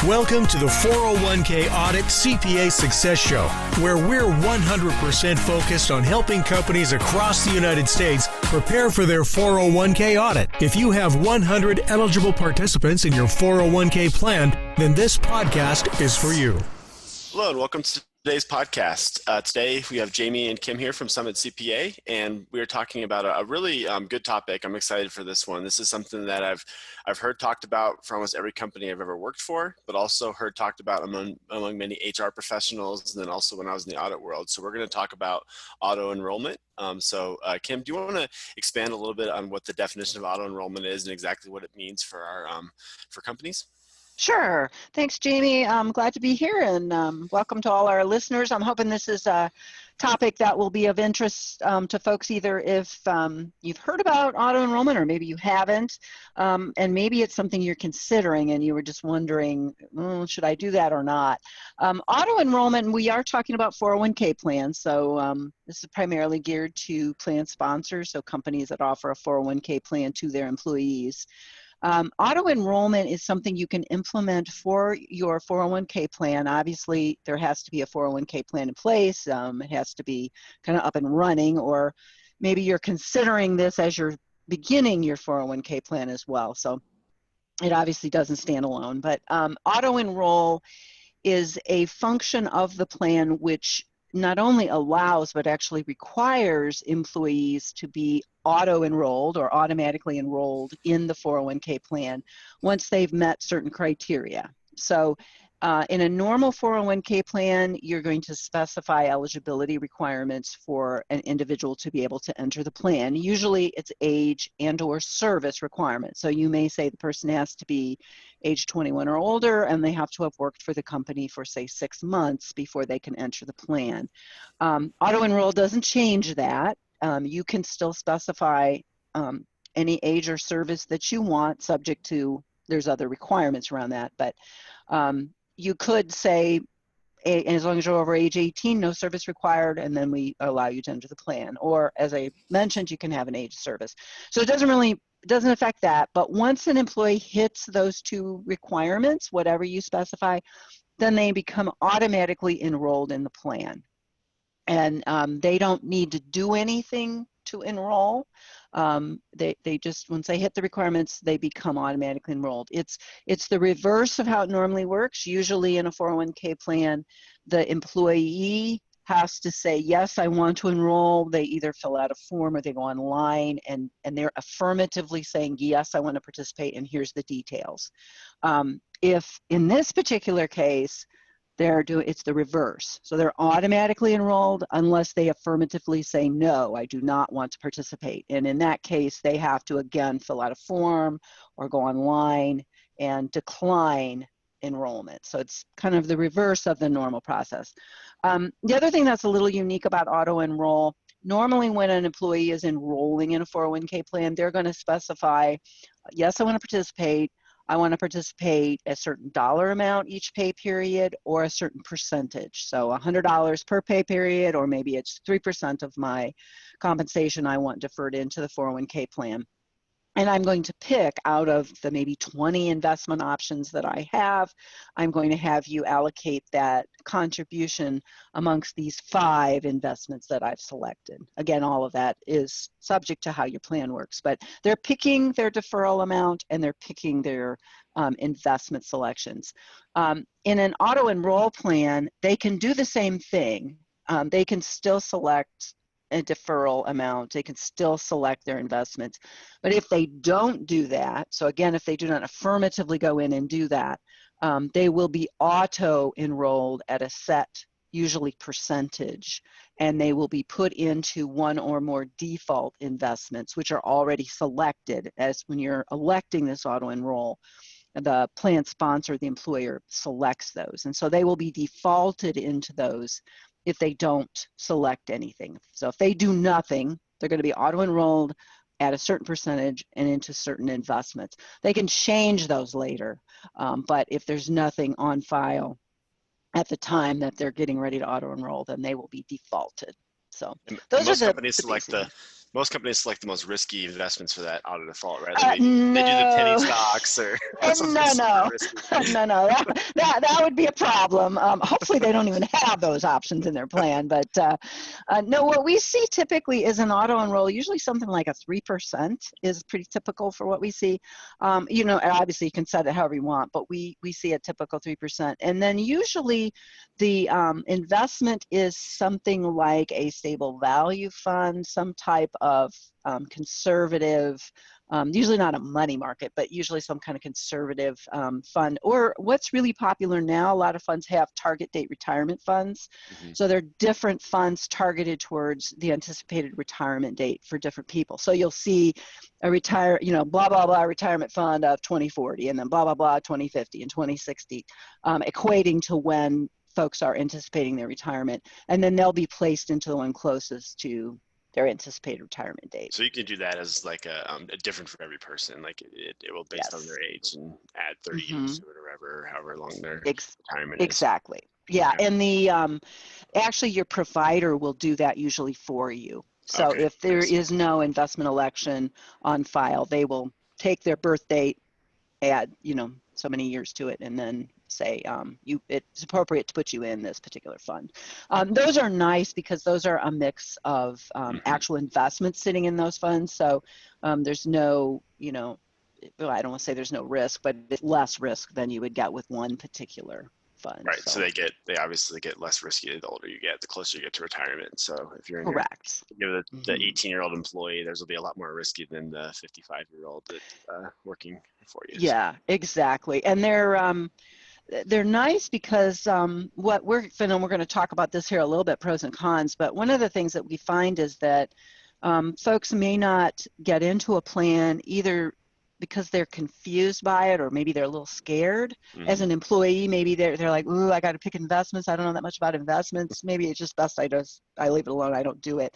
Welcome to the 401k Audit CPA Success Show, where we're 100% focused on helping companies across the United States prepare for their 401k audit. If you have 100 eligible participants in your 401k plan, then this podcast is for you. Hello and welcome to today's podcast. Today we have Jamie and Kim here from Summit CPA, and we're talking about a really good topic. I'm excited for this one. This is something that I've heard talked about from almost every company I've ever worked for, but also heard talked about among many HR professionals, and then also when I was in the audit world. So we're going to talk about auto-enrollment. Kim, do you want to expand a little bit on what the definition of auto-enrollment is and exactly what it means for our for companies? Sure. Thanks, Jamie. I'm glad to be here, and welcome to all our listeners. I'm hoping this is a topic that will be of interest to folks, either if you've heard about auto-enrollment or maybe you haven't, and maybe it's something you're considering and you were just wondering, should I do that or not? Auto-enrollment, we are talking about 401k plans, so this is primarily geared to plan sponsors, so companies that offer a 401k plan to their employees. Auto-enrollment is something you can implement for your 401k plan. Obviously, there has to be a 401k plan in place. It has to be kind of up and running, or maybe you're considering this as you're beginning your 401k plan as well. So it obviously doesn't stand alone. But auto-enroll is a function of the plan which not only allows but actually requires employees to be auto-enrolled or automatically enrolled in the 401k plan once they've met certain criteria. So in a normal 401k plan, you're going to specify eligibility requirements for an individual to be able to enter the plan. Usually it's age and or service requirements. So you may say the person has to be age 21 or older, and they have to have worked for the company for, say, 6 months before they can enter the plan. Auto-enroll doesn't change that. You can still specify any age or service that you want, subject to, there's other requirements around that, but you could say, as long as you're over age 18, no service required, and then we allow you to enter the plan. Or, as I mentioned, you can have an age service. So it doesn't affect that, but once an employee hits those two requirements, whatever you specify, then they become automatically enrolled in the plan. And they don't need to do anything to enroll. They just, once they hit the requirements, they become automatically enrolled. It's the reverse of how it normally works. Usually in a 401k plan, the employee has to say, yes, I want to enroll. They either fill out a form or they go online and they're affirmatively saying, yes, I want to participate, and here's the details. If in this particular case, it's the reverse. So they're automatically enrolled unless they affirmatively say, no, I do not want to participate. And in that case, they have to, again, fill out a form or go online and decline enrollment. So it's kind of the reverse of the normal process. The other thing that's a little unique about auto-enroll, normally when an employee is enrolling in a 401k plan, they're going to specify, yes, I want to participate. I want to participate a certain dollar amount each pay period or a certain percentage. So $100 per pay period, or maybe it's 3% of my compensation I want deferred into the 401k plan. And I'm going to pick out of the maybe 20 investment options that I have, I'm going to have you allocate that contribution amongst these 5 investments that I've selected. Again, all of that is subject to how your plan works, but they're picking their deferral amount and they're picking their investment selections. In an auto-enroll plan, they can do the same thing. They can still select a deferral amount. They can still select their investments. But if they don't do that, so again, if they do not affirmatively go in and do that, they will be auto-enrolled at a set, usually percentage, and they will be put into one or more default investments, which are already selected. As when you're electing this auto-enroll, the plan sponsor, the employer, selects those. And so they will be defaulted into those if they don't select anything. So if they do nothing, they're going to be auto-enrolled at a certain percentage and into certain investments. They can change those later, but if there's nothing on file at the time that they're getting ready to auto-enroll, then they will be defaulted. So and those most are companies select the Most companies select the most risky investments for that auto default, right? Like No. they do the penny stocks or something super risky. No. That would be a problem. Hopefully they don't even have those options in their plan. But no, what we see typically is an auto-enroll, usually something like a 3% is pretty typical for what we see. Obviously you can set it however you want, but we see a typical 3%. And then usually the investment is something like a stable value fund, some type of conservative, usually not a money market, but usually some kind of conservative fund. Or what's really popular now, a lot of funds have target date retirement funds. Mm-hmm. So they're different funds targeted towards the anticipated retirement date for different people. So you'll see a blah, blah, blah retirement fund of 2040 and then blah, blah, blah 2050 and 2060, equating to when folks are anticipating their retirement. And then they'll be placed into the one closest to their anticipated retirement date. So you can do that as like a different for every person. Like it will based on their age and add 30 years to it or however long their retirement is. Exactly. Yeah. Okay. And the actually your provider will do that usually for you. So if there is no investment election on file, they will take their birth date, add so many years to it, and then say it's appropriate to put you in this particular fund. Those are nice because those are a mix of actual investments sitting in those funds. So there's no, I don't want to say there's no risk, but it's less risk than you would get with one particular fund. Right. So they obviously get less risky the older you get, the closer you get to retirement. So if you're in correct, the 18-year-old employee, theirs will be a lot more risky than the 55-year-old working for you. Yeah, exactly. And they're nice because what we're going to talk about this here a little bit, pros and cons, but one of the things that we find is that folks may not get into a plan either because they're confused by it, or maybe they're a little scared. Mm-hmm. As an employee, maybe they're like, ooh, I got to pick investments. I don't know that much about investments. Maybe it's just best I leave it alone. I don't do it.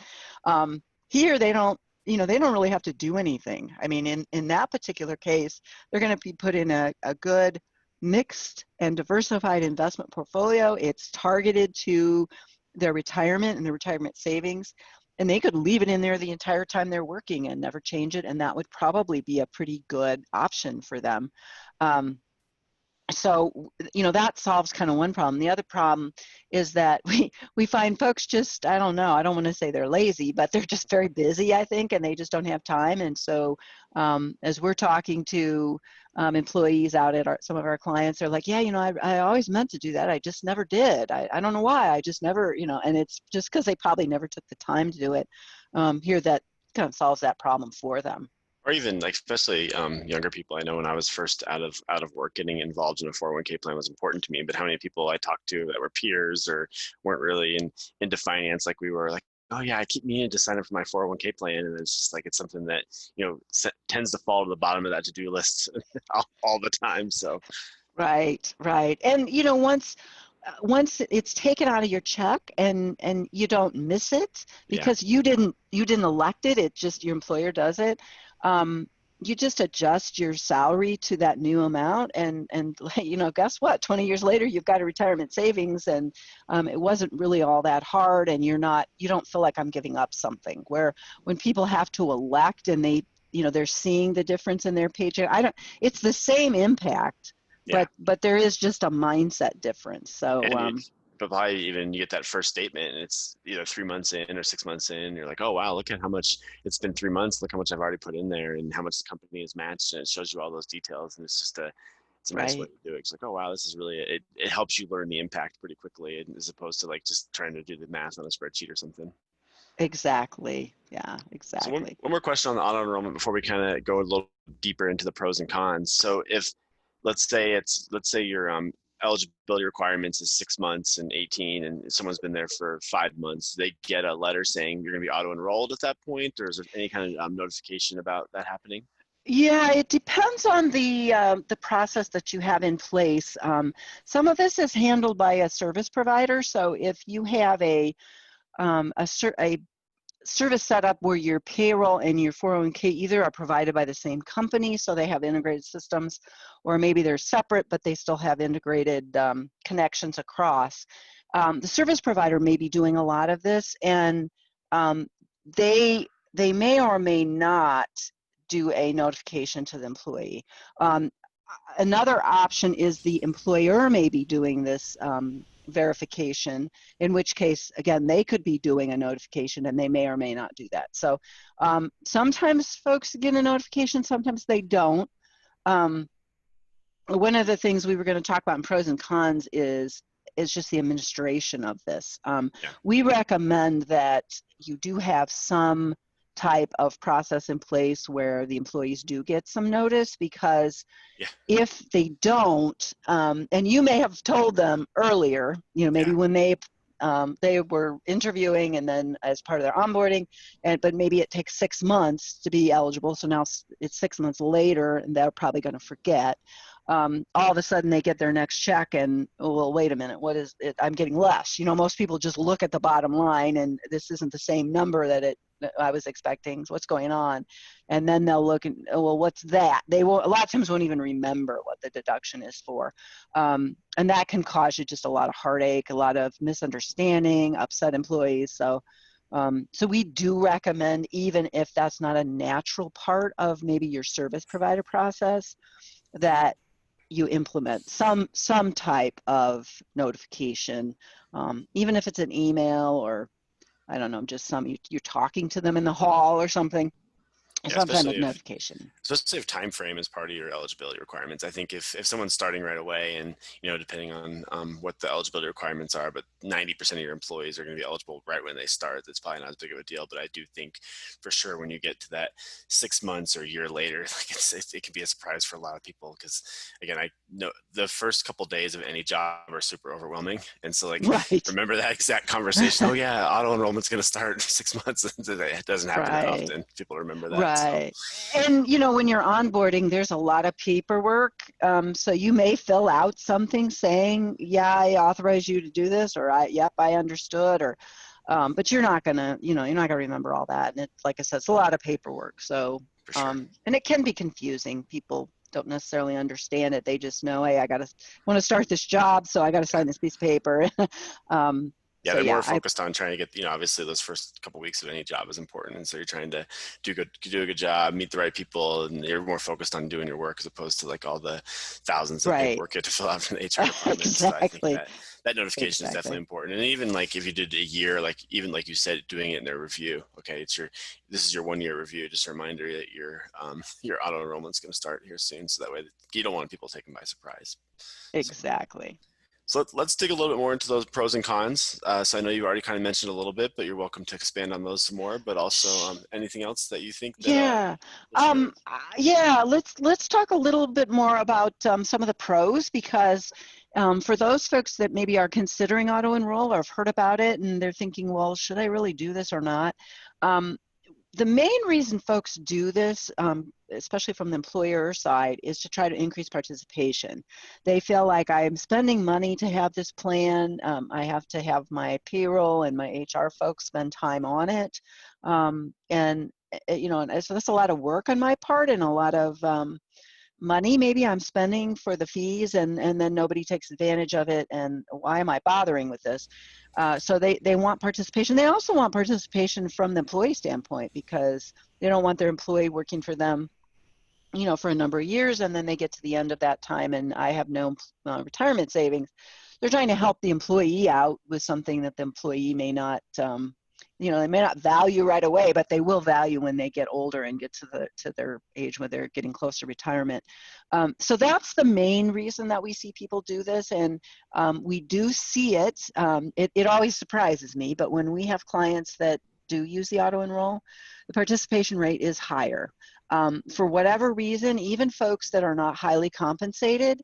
Here, they don't really have to do anything. I mean, in that particular case, they're going to be put in a good mixed and diversified investment portfolio. It's targeted to their retirement and their retirement savings. And they could leave it in there the entire time they're working and never change it. And that would probably be a pretty good option for them. So, that solves kind of one problem. The other problem is that we find folks just, I don't want to say they're lazy, but they're just very busy, I think, and they just don't have time. And so as we're talking to employees out at some of our clients, they're like, yeah, I always meant to do that. I just never did. I don't know why. I just never, and it's just because they probably never took the time to do it. Here, that kind of solves that problem for them. Or even like, especially younger people. I know when I was first out of work, getting involved in a 401k plan was important to me. But how many people I talked to that were peers or weren't really into finance like we were, like, oh yeah, I keep meaning to sign up for my 401k plan, and it's just like it's something that tends to fall to the bottom of that to-do list all the time. So. Right. And once it's taken out of your check and you don't miss it because you didn't elect it, it's just your employer does it. You just adjust your salary to that new amount and guess what? 20 years later, you've got a retirement savings, and it wasn't really all that hard, and you don't feel like I'm giving up something. Where when people have to elect and they're seeing the difference in their paycheck, it's the same impact. Yeah. But there is just a mindset difference. So, but probably even you get that first statement and it's 3 months in or 6 months in, you're like, oh wow, look at how much it's been 3 months. Look how much I've already put in there and how much the company has matched, and it shows you all those details. And it's just a nice way to do it. It's like, oh wow, this is really it helps you learn the impact pretty quickly as opposed to like just trying to do the math on a spreadsheet or something. Exactly. Yeah, exactly. So one more question on the auto enrollment before we kind of go a little deeper into the pros and cons. So if let's say your eligibility requirements is 6 months and 18, and someone's been there for 5 months, they get a letter saying you're going to be auto-enrolled at that point, or is there any kind of notification about that happening? Yeah, it depends on the process that you have in place. Some of this is handled by a service provider. So if you have a service setup where your payroll and your 401k either are provided by the same company, so they have integrated systems, or maybe they're separate, but they still have integrated connections across. The service provider may be doing a lot of this, and they they may or may not do a notification to the employee. Another option is the employer may be doing this verification, in which case, again, they could be doing a notification and they may or may not do that. So sometimes folks get a notification, sometimes they don't. One of the things we were going to talk about in pros and cons is just the administration of this. We recommend that you do have some type of process in place where the employees do get some notice, because if they don't, and you may have told them earlier, maybe when they were interviewing and then as part of their onboarding, but maybe it takes 6 months to be eligible. So now it's 6 months later and they're probably going to forget. All of a sudden they get their next check and, oh, well, wait a minute, what is it? I'm getting less. Most people just look at the bottom line and this isn't the same number that I was expecting. So what's going on? And then they'll look and, oh, well, what's that? They will, a lot of times won't even remember what the deduction is for. And that can cause you just a lot of heartache, a lot of misunderstanding, upset employees. So we do recommend, even if that's not a natural part of maybe your service provider process, that you implement some type of notification, even if it's an email or, I don't know, just you're talking to them in the hall or something. Some kind of notification. Especially if time frame is part of your eligibility requirements. I think if someone's starting right away and, depending on what the eligibility requirements are, but 90% of your employees are going to be eligible right when they start, that's probably not as big of a deal. But I do think for sure when you get to that 6 months or a year later, it can be a surprise for a lot of people. Because again, I know the first couple of days of any job are super overwhelming. And so remember that exact conversation. Oh yeah, auto enrollment's going to start in 6 months. It doesn't happen that often. People remember that. Right. So. And, when you're onboarding, there's a lot of paperwork. So you may fill out something saying, yeah, I authorize you to do this, or yep, I understood, or, but you're not going to, you're not going to remember all that. And it's, like I said, it's a lot of paperwork. So, and it can be confusing. People don't necessarily understand it. They just know, hey, want to start this job, so I got to sign this piece of paper. Yeah, they're more focused on trying to get, obviously those first couple of weeks of any job is important. And so you're trying to do a good job, meet the right people, and you're more focused on doing your work as opposed to all the thousands of paperwork you have to fill out from the HR department. Exactly. So I think that notification is definitely important. And even if you did a year, even like you said, doing it in their review, okay, this is your 1 year review, just a reminder that your auto enrollment is going to start here soon. So that way you don't want people taken by surprise. Exactly. So let's dig a little bit more into those pros and cons. So I know you already kind of mentioned a little bit, but you're welcome to expand on those some more. But also anything else that you think? Let's talk a little bit more about some of the pros, because for those folks that maybe are considering auto-enroll or have heard about it and they're thinking, well, should I really do this or not? The main reason folks do this, especially from the employer side, is to try to increase participation. They feel like I'm spending money to have this plan. I have to have my payroll and my HR folks spend time on it. And so that's a lot of work on my part and a lot of money maybe I'm spending for the fees, and then nobody takes advantage of it, and why am I bothering with this? So they want participation. They also want participation from the employee standpoint, because they don't want their employee working for them, for a number of years, and then they get to the end of that time and I have no retirement savings. They're trying to help the employee out with something that the employee may not they may not value right away, but they will value when they get older and get to their age when they're getting close to retirement. So that's the main reason that we see people do this, and we do see it. It always surprises me, but when we have clients that do use the auto-enroll, the participation rate is higher. For whatever reason, even folks that are not highly compensated,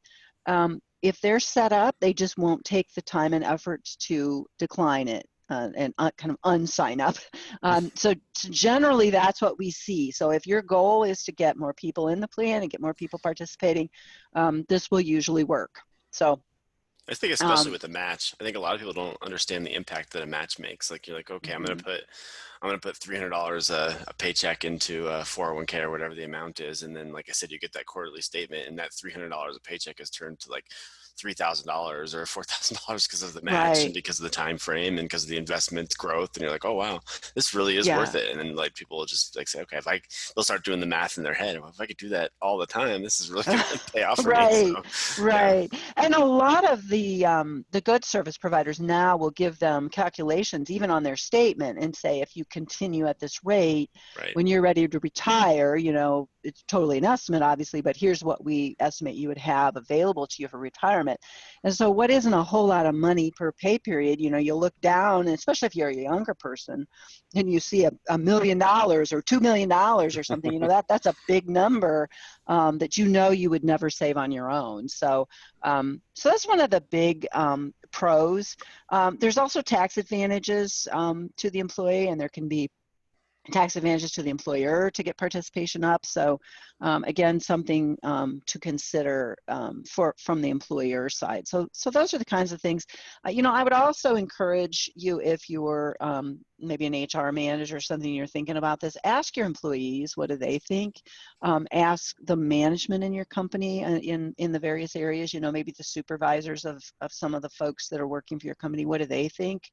if they're set up, they just won't take the time and effort to decline it. And kind of unsign up. So generally that's what we see. So if your goal is to get more people in the plan and get more people participating, this will usually work. So I think especially with a match, I think a lot of people don't understand the impact that a match makes. You're like, okay, I'm going to put I'm going to put $300 a paycheck into a 401k or whatever the amount is. And then, like I said, you get that quarterly statement, and that $300 a paycheck is turned to like $3,000 or $4,000 because of the match and Right. because of the time frame and because of the investment growth. And you're like, oh, wow, this really is Yeah. worth it. And then like people will just like say, okay, they'll start doing the math in their head. Well, if I could do that all the time, this is really going to pay off for me. Right, So yeah, right. And a lot of the good service providers now will give them calculations even on their statement and say, if you continue at this rate, right. when you're ready to retire, it's totally an estimate, obviously, but here's what we estimate you would have available to you for retirement. And so what isn't a whole lot of money per pay period, you look down, and especially if you're a younger person, and you see $1 million or $2 million or something, that's a big number that you would never save on your own. So that's one of the big pros. There's also tax advantages to the employee, and there can be tax advantages to the employer to get participation up. So again, something to consider from the employer side. So those are the kinds of things. I would also encourage you, if you're maybe an HR manager or something, you're thinking about this, ask your employees, what do they think? Ask the management in your company in the various areas, maybe the supervisors of some of the folks that are working for your company, what do they think?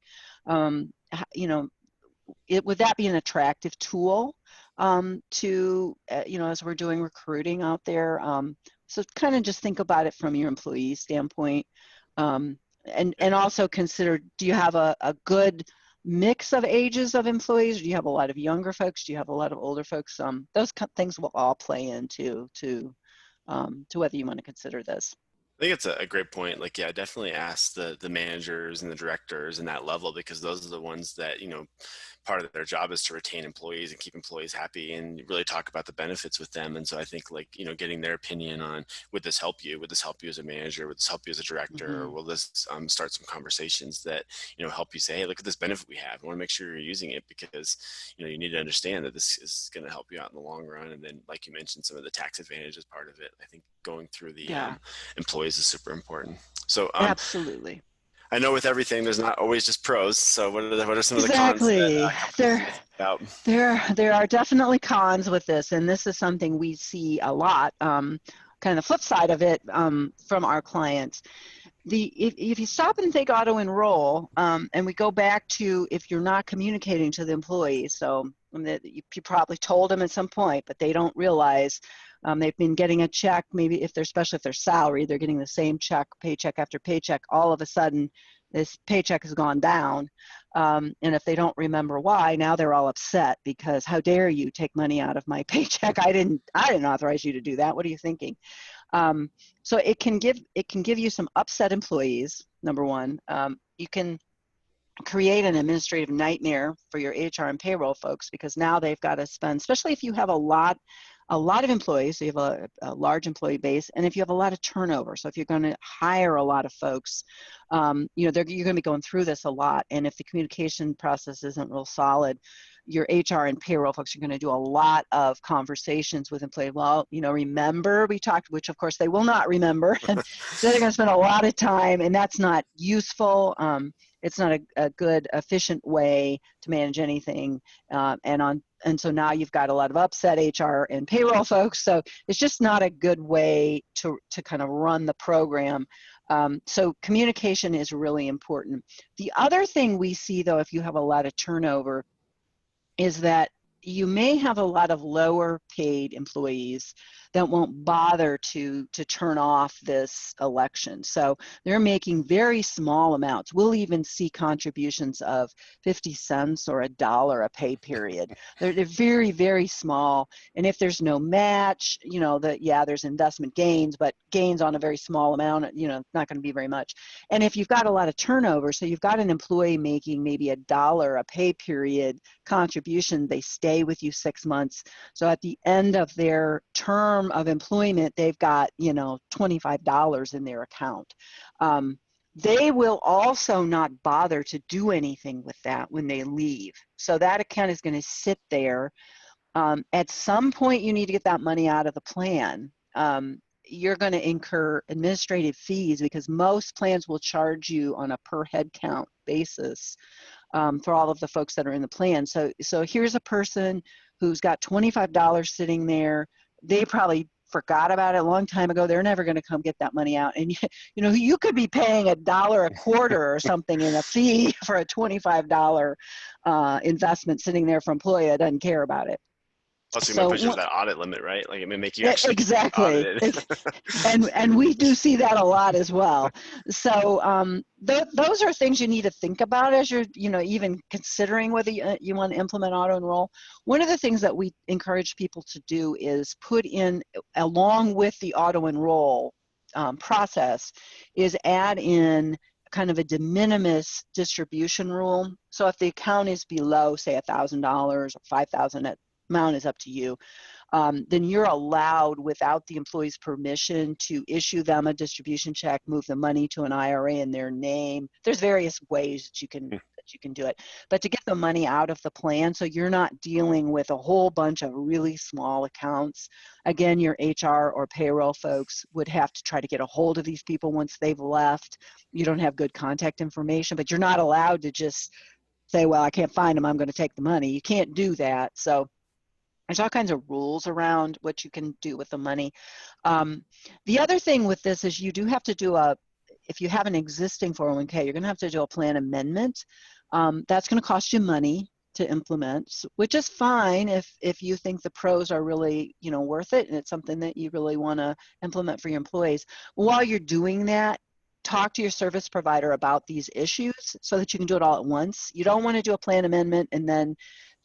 Would that be an attractive tool to, as we're doing recruiting out there? So kind of just think about it from your employee standpoint. And also consider, do you have a good mix of ages of employees? Do you have a lot of younger folks? Do you have a lot of older folks? Those things will all play into to whether you want to consider this. I think it's a great point. Like, yeah, definitely ask the managers and the directors and that level, because those are the ones that, part of their job is to retain employees and keep employees happy and really talk about the benefits with them. And so I think, like, getting their opinion on, would this help you? Would this help you as a manager? Would this help you as a director? Mm-hmm. Or will this start some conversations that, help you say, hey, look at this benefit we have. I want to make sure you're using it because, you need to understand that this is going to help you out in the long run. And then, like you mentioned, some of the tax advantages part of it. I think going through the employees is super important. So absolutely. I know with everything, there's not always just pros. So what are some of the cons Exactly. that There are definitely cons with this, and this is something we see a lot. Kind of the flip side of it from our clients. If you stop and think auto-enroll, and we go back to, if you're not communicating to the employees, so you probably told them at some point, but they don't realize they've been getting a check, maybe especially if they're salary, they're getting the same check, paycheck after paycheck. All of a sudden, this paycheck has gone down. And if they don't remember why, now they're all upset because how dare you take money out of my paycheck? I didn't authorize you to do that. What are you thinking? So it can give you some upset employees, number one. You can create an administrative nightmare for your HR and payroll folks, because now they've got to spend, especially if you have a lot of employees, so you have a large employee base, and if you have a lot of turnover. So if you're going to hire a lot of folks, you're going to be going through this a lot. And if the communication process isn't real solid, your HR and payroll folks are going to do a lot of conversations with employees. Well, remember we talked, which of course they will not remember. And so they're going to spend a lot of time, and that's not useful. It's not a good, efficient way to manage anything. And so now you've got a lot of upset HR and payroll folks. So it's just not a good way to kind of run the program. So communication is really important. The other thing we see, though, if you have a lot of turnover, is that you may have a lot of lower paid employees that won't bother to turn off this election. So they're making very small amounts. We'll even see contributions of 50 cents or $1 a pay period. They're very, very small. And if there's no match, there's investment gains, but gains on a very small amount, not going to be very much. And if you've got a lot of turnover, so you've got an employee making maybe $1 a pay period contribution, they stay with you 6 months. So at the end of their term of employment, they've got, $25 in their account. They will also not bother to do anything with that when they leave. So that account is going to sit there. At some point, you need to get that money out of the plan. You're going to incur administrative fees because most plans will charge you on a per head count basis. for all of the folks that are in the plan. So here's a person who's got $25 sitting there. They probably forgot about it a long time ago. They're never going to come get that money out. And you could be paying $1 a quarter or something in a fee for a $25 investment sitting there for an employee that doesn't care about it. Plus, you're going to push it to that audit limit, right? Like, it may make you actually exactly. and we do see that a lot as well. So those are things you need to think about as you're, even considering whether you want to implement auto-enroll. One of the things that we encourage people to do is put in, along with the auto-enroll process, is add in kind of a de minimis distribution rule. So if the account is below, say, $1,000 or $5,000, amount is up to you, then you're allowed, without the employee's permission, to issue them a distribution check, move the money to an IRA in their name. There's various ways that you can do it, but to get the money out of the plan, so you're not dealing with a whole bunch of really small accounts. Again, your HR or payroll folks would have to try to get a hold of these people once they've left. You don't have good contact information, but you're not allowed to just say, well, I can't find them, I'm going to take the money. You can't do that. So there's all kinds of rules around what you can do with the money. The other thing with this is you do have to do if you have an existing 401k, you're going to have to do a plan amendment. That's going to cost you money to implement, which is fine if you think the pros are really, worth it and it's something that you really want to implement for your employees. While you're doing that, talk to your service provider about these issues so that you can do it all at once. You don't want to do a plan amendment and then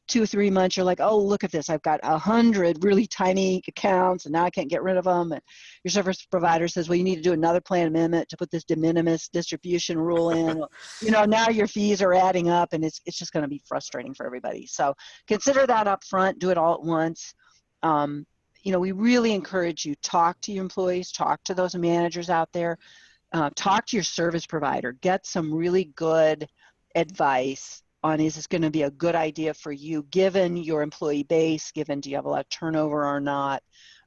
2 or 3 months, you're like, oh, look at this. I've got 100 really tiny accounts and now I can't get rid of them. And your service provider says, well, you need to do another plan amendment to put this de minimis distribution rule in. Now your fees are adding up and it's just going to be frustrating for everybody. So consider that up front, do it all at once. We really encourage you, talk to your employees, talk to those managers out there, talk to your service provider, get some really good advice on, is this going to be a good idea for you given your employee base, given do you have a lot of turnover or not?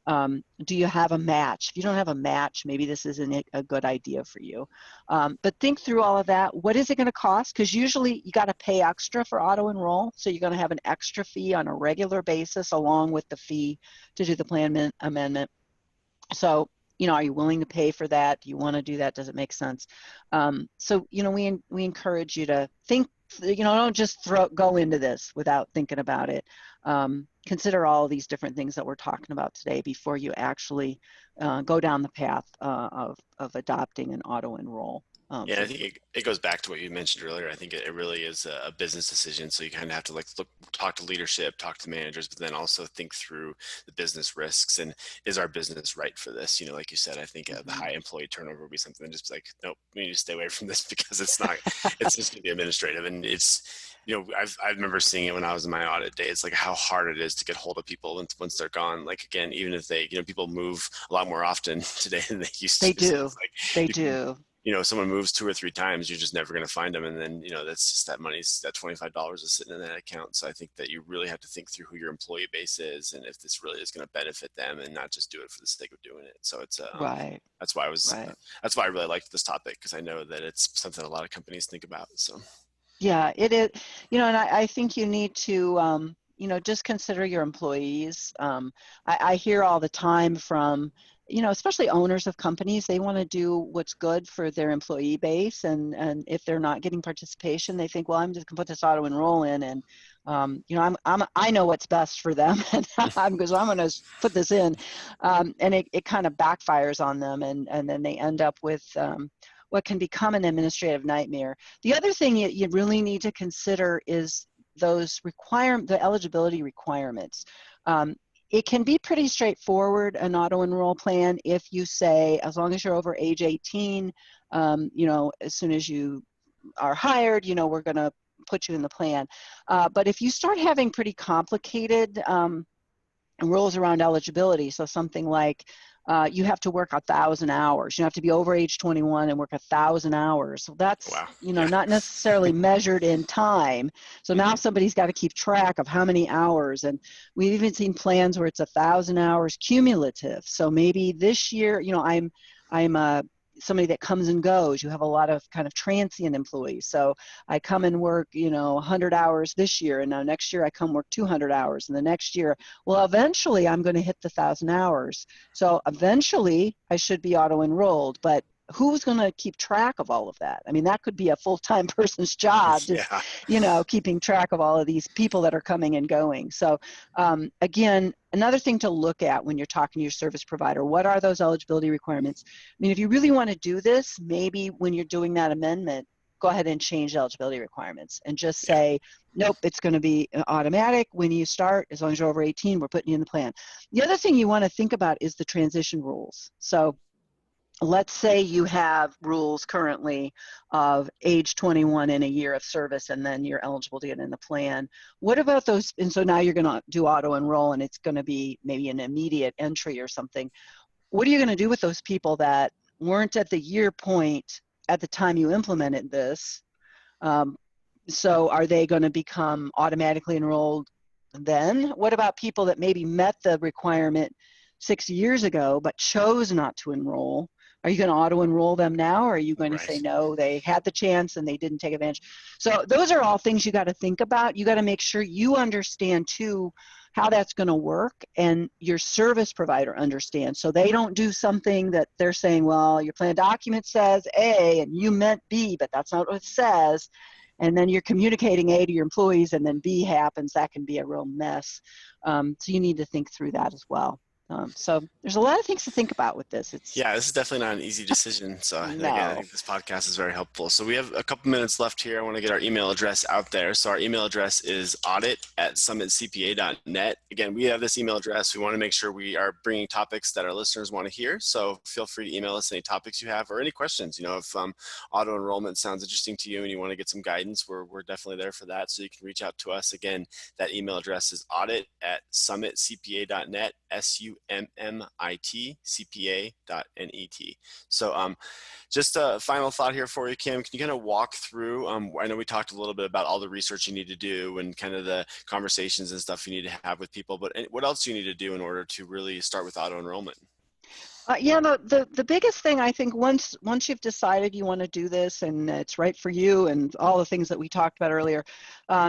Do you have a match? If you don't have a match, maybe this isn't a good idea for you. But think through all of that. What is it going to cost? Because usually you got to pay extra for auto-enroll, so you're going to have an extra fee on a regular basis along with the fee to do the plan amendment. So, are you willing to pay for that? Do you want to do that? Does it make sense? So, we encourage you to think. Don't just go into this without thinking about it. Consider all these different things that we're talking about today before you actually go down the path of adopting an auto-enroll. Yeah, I think it goes back to what you mentioned earlier. I think it really is a business decision. So you kind of have to talk to leadership, talk to managers, but then also think through the business risks and is our business right for this? Like you said, I think the high employee turnover would be something that just like, nope, we need to stay away from this because it's not, it's just going to be administrative. And it's, I remember seeing it when I was in my audit days, like how hard it is to get hold of people once they're gone. Like, again, even if they, people move a lot more often today than they used to. They do. So they do. Someone moves 2 or 3 times, you're just never going to find them. And then, that's just that $25 is sitting in that account. So I think that you really have to think through who your employee base is and if this really is going to benefit them and not just do it for the sake of doing it. So it's, right. That's why that's why I really liked this topic, because I know that it's something a lot of companies think about. So. Yeah, it is, and I think you need to, just consider your employees. I hear all the time from, especially owners of companies, they want to do what's good for their employee base. And if they're not getting participation, they think, well, I'm just going to put this auto-enroll in and, I know what's best for them because I'm going to put this in. And it kind of backfires on them. And then they end up with what can become an administrative nightmare. The other thing you really need to consider is the eligibility requirements. It can be pretty straightforward, an auto-enroll plan, if you say, as long as you're over age 18, as soon as you are hired, we're going to put you in the plan. But if you start having pretty complicated rules around eligibility, so something like you have to work 1,000 hours. You have to be over age 21 and work 1,000 hours. So that's, wow. Not necessarily measured in time. So now somebody's got to keep track of how many hours. And we've even seen plans where it's 1,000 hours cumulative. So maybe this year, I'm somebody that comes and goes. You have a lot of kind of transient employees. So I come and work, 100 hours this year, and now next year I come work 200 hours, and the next year, well, eventually I'm going to hit the 1,000 hours. So eventually I should be auto-enrolled, but who's going to keep track of all of that? I mean, that could be a full-time person's job, just, keeping track of all of these people that are coming and going. So again, another thing to look at when you're talking to your service provider, what are those eligibility requirements? I mean, if you really want to do this, maybe when you're doing that amendment, go ahead and change the eligibility requirements and just say, nope, it's going to be automatic when you start. As long as you're over 18, we're putting you in the plan. The other thing you want to think about is the transition rules. So let's say you have rules currently of age 21 and a year of service, and then you're eligible to get in the plan. What about those? And so now you're going to do auto-enroll, and it's going to be maybe an immediate entry or something. What are you going to do with those people that weren't at the year point at the time you implemented this? So are they going to become automatically enrolled then? What about people that maybe met the requirement 6 years ago but chose not to enroll? Are you going to auto-enroll them now, or are you going to say, no, they had the chance and they didn't take advantage? So those are all things you got to think about. You got to make sure you understand, too, how that's going to work, and your service provider understands. So they don't do something that they're saying, well, your plan document says A and you meant B, but that's not what it says. And then you're communicating A to your employees and then B happens. That can be a real mess. So you need to think through that as well. So there's a lot of things to think about with this. This is definitely not an easy decision. So again, I think this podcast is very helpful. So we have a couple minutes left here. I want to get our email address out there. So our email address is audit@summitcpa.net. Again, we have this email address. We want to make sure we are bringing topics that our listeners want to hear. So feel free to email us any topics you have or any questions. If auto-enrollment sounds interesting to you and you want to get some guidance, we're definitely there for that. So you can reach out to us. Again, that email address is audit@summitcpa.net. SUMMIT CPA.net. So just a final thought here for you, Kim. Can you kind of walk through, I know we talked a little bit about all the research you need to do and kind of the conversations and stuff you need to have with people, but what else do you need to do in order to really start with auto-enrollment? The biggest thing, I think, once you've decided you want to do this and it's right for you and all the things that we talked about earlier,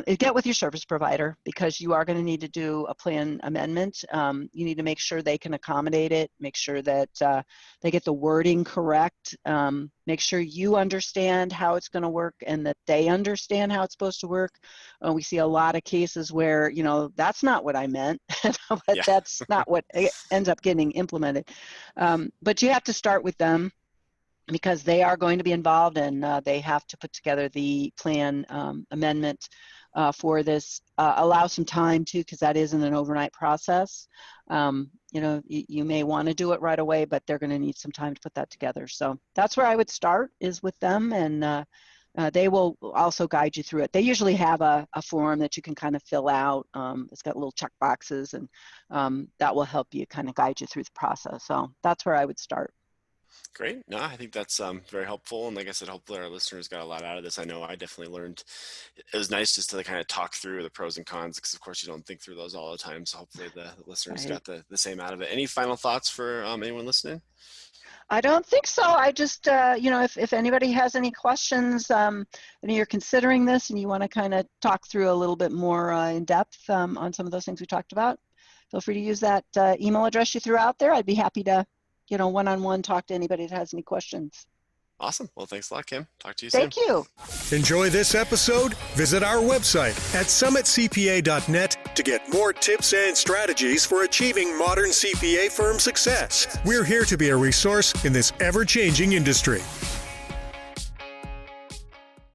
is get with your service provider, because you are going to need to do a plan amendment. You need to make sure they can accommodate it, make sure that they get the wording correct, make sure you understand how it's going to work and that they understand how it's supposed to work. We see a lot of cases where, that's not what I meant, but that's not what ends up getting implemented. But you have to start with them, because they are going to be involved, and they have to put together the plan amendment for this. Allow some time too, because that isn't an overnight process. You may want to do it right away, but they're going to need some time to put that together. So that's where I would start, is with them, and they will also guide you through it. They usually have a form that you can kind of fill out. It's got little check boxes, and that will help you kind of guide you through the process. So that's where I would start. Great. No, I think that's very helpful. And like I said, hopefully our listeners got a lot out of this. I know I definitely learned. It was nice just to kind of talk through the pros and cons, because of course you don't think through those all the time. So hopefully the listeners got the same out of it. Any final thoughts for anyone listening? I don't think so. I just, if anybody has any questions, and you're considering this and you want to kind of talk through a little bit more in depth on some of those things we talked about, feel free to use that email address you threw out there. I'd be happy to, one-on-one talk to anybody that has any questions. Awesome. Well, thanks a lot, Kim. Talk to you soon. Thank you. Enjoy this episode? Visit our website at summitcpa.net to get more tips and strategies for achieving modern CPA firm success. We're here to be a resource in this ever-changing industry.